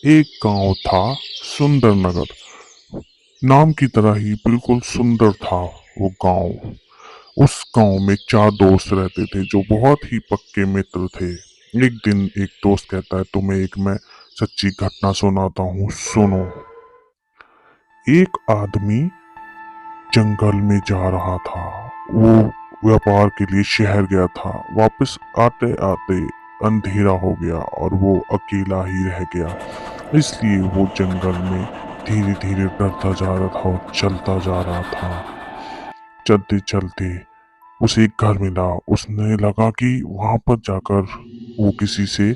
एक गांव था, सुंदर नगर। नाम की तरह ही बिल्कुल सुंदर था वो गांव। उस गांव में चार दोस्त रहते थे जो बहुत ही पक्के मित्र थे। एक दिन एक दोस्त कहता है, तुम्हें एक मैं सच्ची घटना सुनाता हूँ, सुनो। एक आदमी जंगल में जा रहा था। वो व्यापार के लिए शहर गया था। वापस आते आते अंधेरा हो गया और वो अकेला ही रह गया। इसलिए वो जंगल में धीरे धीरे डरता जा रहा था और चलता जा रहा था। चलते चलते उसे एक घर मिला। उसने लगा कि वहां पर जाकर वो किसी से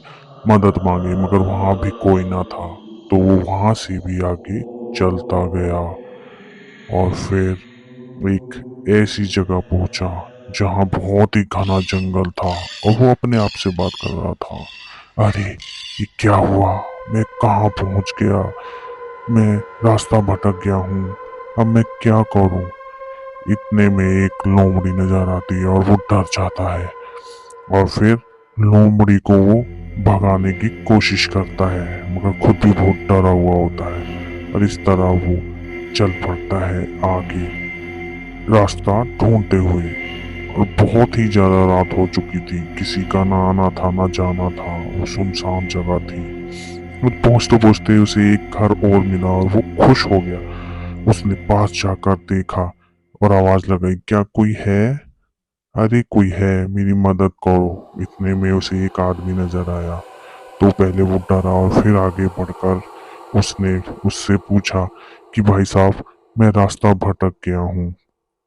मदद मांगे, मगर वहां भी कोई ना था। तो वो वहां से भी आगे चलता गया और फिर एक ऐसी जगह पहुंचा जहां बहुत ही घना जंगल था और वो अपने आप से बात कर रहा था। अरे, ये क्या हुआ? मैं कहाँ पहुंच गया? मैं रास्ता भटक गया हूँ। अब मैं क्या करूँ? इतने में एक लोमड़ी नजर आती है और वो डर जाता है और फिर लोमड़ी को वो भगाने की कोशिश करता है, मगर खुद भी बहुत डरा हुआ होता है। और इस तरह वो चल पड़ता है आगे, रास्ता ढूंढते हुए। और बहुत ही ज्यादा रात हो चुकी थी, किसी का ना आना था ना जाना था। वो सुनसान जगह थी। वो पहुंचते पहुंचते उसे एक घर और मिला और वो खुश हो गया। उसने पास जाकर देखा और आवाज लगाई, क्या कोई है? अरे, कोई है, मेरी मदद करो। इतने में उसे एक आदमी नजर आया। तो पहले वो डरा और फिर आगे बढ़कर उसने उससे पूछा कि भाई साहब, मैं रास्ता भटक गया हूँ,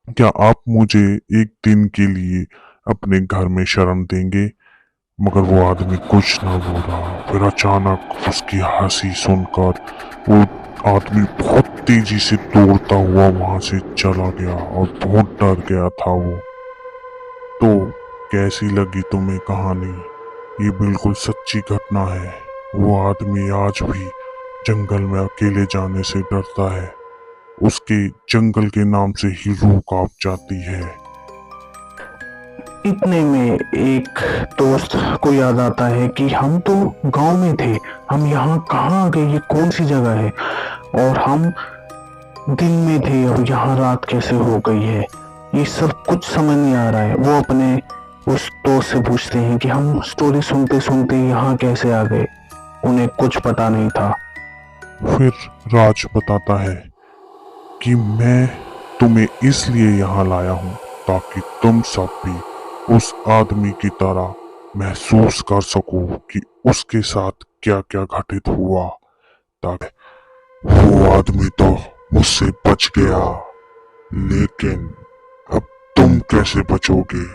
क्या आप मुझे एक दिन के लिए अपने घर में शरण देंगे? मगर वो आदमी कुछ ना बोला। फिर अचानक उसकी हंसी सुनकर वो आदमी बहुत तेजी से दौड़ता हुआ वहां से चला गया और बहुत डर गया था वो। तो कैसी लगी तुम्हें कहानी? ये बिल्कुल सच्ची घटना है। वो आदमी आज भी जंगल में अकेले जाने से डरता है। उसके जंगल के नाम से ही रूह कांप जाती है। इतने में एक दोस्त को याद आता है कि हम तो गांव में थे, हम यहाँ कहाँ आ गए? ये कौन सी जगह है? और हम दिन में थे और यहाँ रात कैसे हो गई है? ये सब कुछ समझ नहीं आ रहा है। वो अपने उस दोस्त से पूछते हैं कि हम स्टोरी सुनते सुनते यहाँ कैसे आ गए। उन्हें कुछ पता नहीं था। फिर राज बताता है कि मैं तुम्हें इसलिए यहाँ लाया हूँ ताकि तुम सब भी उस आदमी की तरह महसूस कर सको कि उसके साथ क्या क्या घटित हुआ। ताकि वो आदमी तो मुझसे बच गया, लेकिन अब तुम कैसे बचोगे?